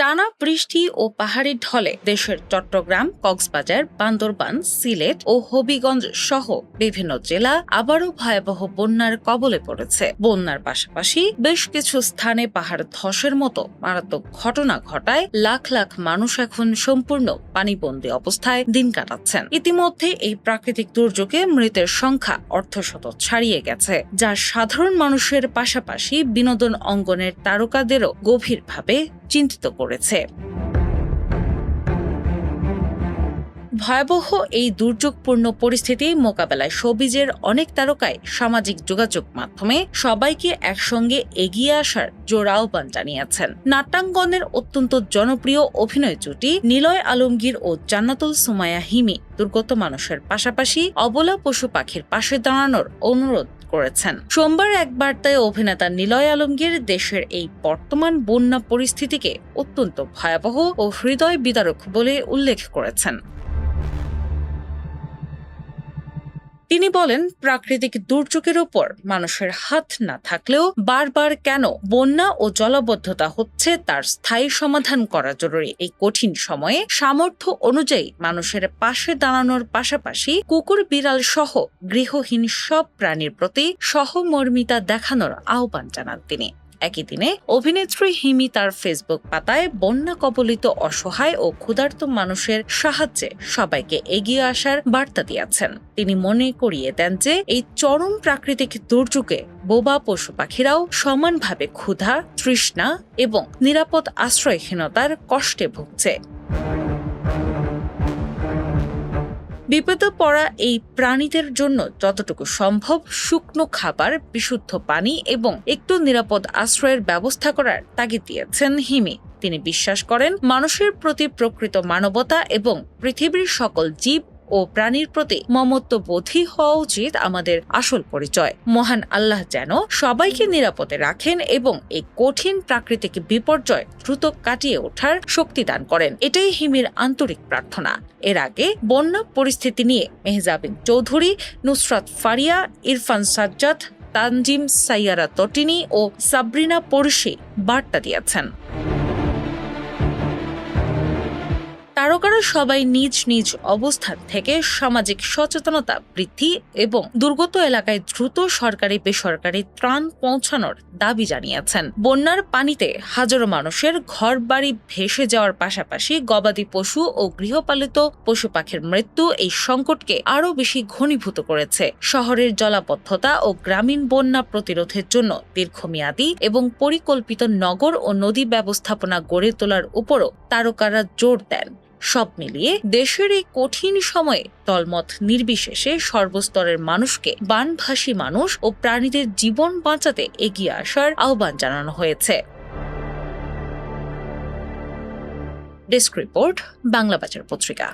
টানা বৃষ্টি ও পাহাড়ি ঢলে দেশের চট্টগ্রাম, কক্সবাজার, বান্দরবান, সিলেট ও হবিগঞ্জ সহ বিভিন্ন জেলা আবারও ভয়াবহ বন্যার কবলে পড়েছে। বন্যার পাশাপাশি বেশ কিছু স্থানে পাহাড় ধসের মতো মারাত্মক ঘটনা ঘটায় লাখ লাখ মানুষ এখন সম্পূর্ণ পানিবন্দী অবস্থায় দিন কাটাচ্ছেন। ইতিমধ্যে এই প্রাকৃতিক দুর্যোগে মৃতের সংখ্যা অর্ধশত ছাড়িয়ে গেছে, যা সাধারণ মানুষের পাশাপাশি বিনোদন অঙ্গনের তারকাদেরও গভীরভাবে চিন্তিত করেছে। ভয়াবহ এই দুর্যোগপূর্ণ পরিস্থিতি মোকাবেলায় শোবিজের অনেক তারকাই সামাজিক যোগাযোগ মাধ্যমে সবাইকে একসঙ্গে এগিয়ে আসার জোর আহ্বান জানিয়েছেন। নাট্যাঙ্গনের অত্যন্ত জনপ্রিয় অভিনয় জুটি নিলয় আলমগীর ও জান্নাতুল সুমাইয়া হিমি দুর্গত মানুষের পাশাপাশি অবলা পশু পাখির পাশে দাঁড়ানোর অনুরোধ করেছেন। সোমবার এক বার্তায় অভিনেতা নিলয় আলমগীর দেশের এই বর্তমান বন্যা পরিস্থিতিকে অত্যন্ত ভয়াবহ ও হৃদয় বিদারক বলে উল্লেখ করেছেন। তিনি বলেন, প্রাকৃতিক দুর্যোগের ওপর মানুষের হাত না থাকলেও বারবার কেন বন্যা ও জলাবদ্ধতা হচ্ছে তার স্থায়ী সমাধান করা জরুরি। এই কঠিন সময়ে সামর্থ্য অনুযায়ী মানুষের পাশে দাঁড়ানোর পাশাপাশি কুকুর, বিড়াল সহ গৃহহীন সব প্রাণীর প্রতি সহমর্মিতা দেখানোর আহ্বান জানান তিনি। একই দিনে অভিনেত্রী হিমি তার ফেসবুক পাতায় বন্যা কবলিত অসহায় ও ক্ষুধার্ত মানুষের সাহায্যে সবাইকে এগিয়ে আসার বার্তা দিয়েছেন। তিনি মনে করিয়ে দেন যে এই চরম প্রাকৃতিক দুর্যোগে বোবা পশু পাখিরাও সমানভাবে ক্ষুধা, তৃষ্ণা এবং নিরাপদ আশ্রয়হীনতার কষ্টে ভুগছে। বিপদে পড়া এই প্রাণীদের জন্য যতটুকু সম্ভব শুকনো খাবার, বিশুদ্ধ পানি এবং একটু নিরাপদ আশ্রয়ের ব্যবস্থা করার তাগিদ দিয়েছেন হিমি। তিনি বিশ্বাস করেন, মানুষের প্রতি প্রকৃত মানবতা এবং পৃথিবীর সকল জীব ও প্রাণীর প্রতি মমত্ববোধী হওয়া উচিত আমাদের আসল পরিচয়। মহান আল্লাহ যেন সবাইকে নিরাপদে রাখেন এবং এই কঠিন প্রাকৃতিক বিপর্যয় দ্রুত কাটিয়ে ওঠার শক্তি দান করেন, এটাই হিমির আন্তরিক প্রার্থনা। এর আগে বন্যা পরিস্থিতি নিয়ে মেহজাবিন চৌধুরী, নুসরাত ফারিয়া, ইরফান সাজ্জাদ, তানজিম সাইয়ারা তটিনী ও সাবরিনা পড়শি বার্তা দিয়েছেন। তারকারা সবাই নিজ নিজ অবস্থান থেকে সামাজিক সচেতনতা বৃদ্ধি এবং দুর্গত এলাকায় দ্রুত সরকারি বেসরকারি ত্রাণ পৌঁছানোর দাবি জানিয়েছেন। বন্যার পানিতে হাজারো মানুষের ঘরবাড়ি ভেসে যাওয়ার পাশাপাশি গবাদি পশু ও গৃহপালিত পশু পাখির মৃত্যু এই সংকটকে আরও বেশি ঘনীভূত করেছে। শহরের জলাবদ্ধতা ও গ্রামীণ বন্যা প্রতিরোধের জন্য দীর্ঘমেয়াদী এবং পরিকল্পিত নগর ও নদী ব্যবস্থাপনা গড়ে তোলার উপরও তারকারা জোর দেন। সব মিলিয়ে দেশের এই কঠিন সময়ে দলমত নির্বিশেষে সর্বস্তরের মানুষকে বানভাসী মানুষ ও প্রাণীদের জীবন বাঁচাতে এগিয়ে আসার আহ্বান জানানো হয়েছে। ডেস্ক রিপোর্ট, বাংলাবাজার পত্রিকা।